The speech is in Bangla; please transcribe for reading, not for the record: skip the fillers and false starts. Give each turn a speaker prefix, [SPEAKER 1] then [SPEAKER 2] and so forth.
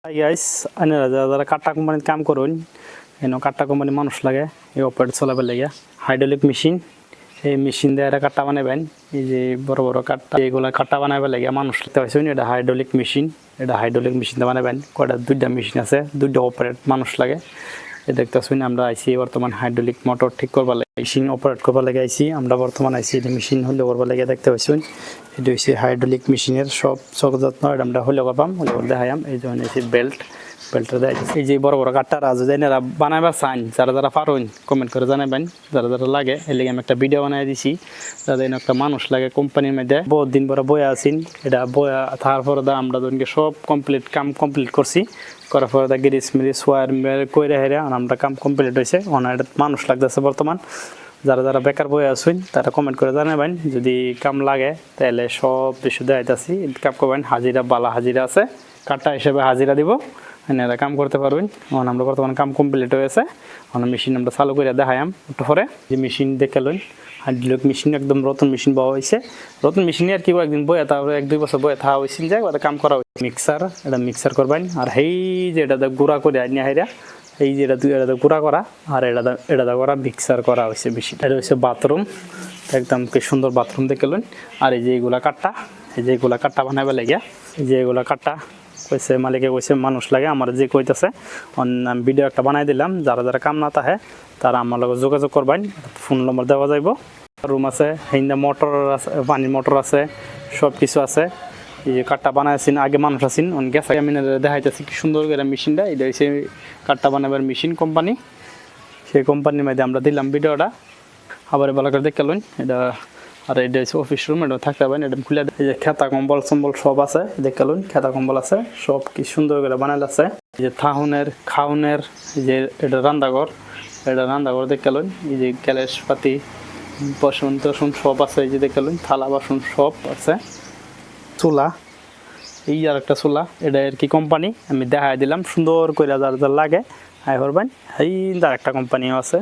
[SPEAKER 1] হাই গাইস, আইনারা যারা কাটা কোম্পানিতে কাম করুন, এনে কাটা কোম্পানি মানুষ লাগে এই অপারেট চলাবার লাগে। হাইড্রোলিক মেশিন, এই মেশিন দিয়ে এটা কাটা বানাবেন। এই যে বড় বড় কাটা, এইগুলা কাটা বানাবার লাগে মানুষ লাগতে হয়েছে। এটা হাইড্রোলিক মেশিন, এটা হাইড্রোলিক মেশিন দিয়ে বানাবেন। কয়টা দুইটা মেশিন আছে, দুইটা অপারেট মানুষ লাগে। এই দেখতেছেন আমরা আইসি বর্তমান হাইড্রোলিক মোটর ঠিক করবার লাগে, মেশিন অপারেট করবার লাগে আইসি আমরা বর্তমান আইসি। এটা মেশিন হলে করবার লাগে দেখতে পাইছেন। এটা হচ্ছে হাইড্রোলিক মেশিনের সব যত্ন এটা আমরা হলে করবাম, হলে করে দেখাইম। এই জন্য বেল্টটা দেয়। এই যে বড় বড় কাঠটা রাজু দেয় এরা বানাইবার চান, যারা পারুন কমেন্ট করে জানাবেন। যারা লাগে এর লাগে আমি একটা ভিডিও বানাই দিছি। যাদের একটা মানুষ লাগে কোম্পানির মধ্যে বহুত দিন পরে বয়া আছেন। এটা বয়া তারপরে আমরা জনকে সব কাম কমপ্লিট করছি। করার পরে গিরিস মিরিস ওয়ার কইরা হেরে আমরা কাম কমপ্লিট হয়েছে। এটা মানুষ লাগতেছে বর্তমান। যারা বেকার বয়ে আসুন তারা কমেন্ট করে জানাবেন। যদি কাম লাগে তাহলে সব কিছু দেখাইতেছি, কাম করবেন। হাজিরা বালা হাজিরা আছে, কাটা হিসেবে হাজিরা দিব, এনারা কাম করতে পারবেন। আমরা বর্তমানে কাম কমপ্লিট হয়েছে। মেশিন আমরা চালু করে দেখাইম একটু পরে। যে মেশিন দেখে লইন, হাইড্রোলিক মেশিন একদম নতুন মেশিন পাওয়া হয়েছে। নতুন মেশিনে আর কি একদিন বয়ে তারপরে 1-2 বছর বয়ে থাকা হয়েছিল যায় কাম করা হয়েছে। মিক্সার, এটা মিক্সার করবেন। আর এই যে এটা গুঁড়া করে আনিয়া হাইরা, এই যে এটা গুঁড়া করা, আর এটা করা মিক্সার করা হয়েছে বেশি। এটা হচ্ছে বাথরুম, একদম কি সুন্দর বাথরুম দেখে লইন। আর এই যে এইগুলা কাটটা, এই যে এইগুলা কাটটা বানাইবা লাগে। এই যে এগুলা কাটটা কইছে মালিকে, কইছে মানুষ লাগে আমার যে কইতেছে। আমি ভিডিও একটা বানাই দিলাম। যারা কাম না থাকে তারা আমার লগে যোগাযোগ করবেন, ফোন নম্বর দেওয়া যাইব। রুম আছে, হিন্দা মোটর আছে, পানির মোটর আছে, সব কিছু আছে। এই যে কাঠটা বানাইছেন, আগে মানুষ আছেন গেছে। আমি দেখাইতেছি কি সুন্দর করে মেশিনটা। এটা হচ্ছে কাঠটা বানাবার মেশিন কোম্পানি, সেই কোম্পানির মধ্যে আমরা দিলাম ভিডিওটা। আবার ভালো করে দেখে লইন এটা। আর এটা হচ্ছে অফিস রুম, এটা থাকতে পারেন। এটা খুলে এই যে খেতা কম্বল সব আছে, দেখে লইন খেতা কম্বল আছে, সব কি সুন্দর করে বানাইল আছে। এই যে খাউনের এই যে এটা রান্নাঘর, এটা রান্নাঘর দেখে লইন। এই যে গ্যাস পাতি বাসন টাসন সব আছে, এই যে দেখে লইন থালা বাসন সব আছে। চুলা, এই আর একটা চুলা, এটা আর কি কোম্পানি আমি দেখাই দিলাম সুন্দর করে। যার লাগে আই করবেন। এই আর একটা কোম্পানিও আছে।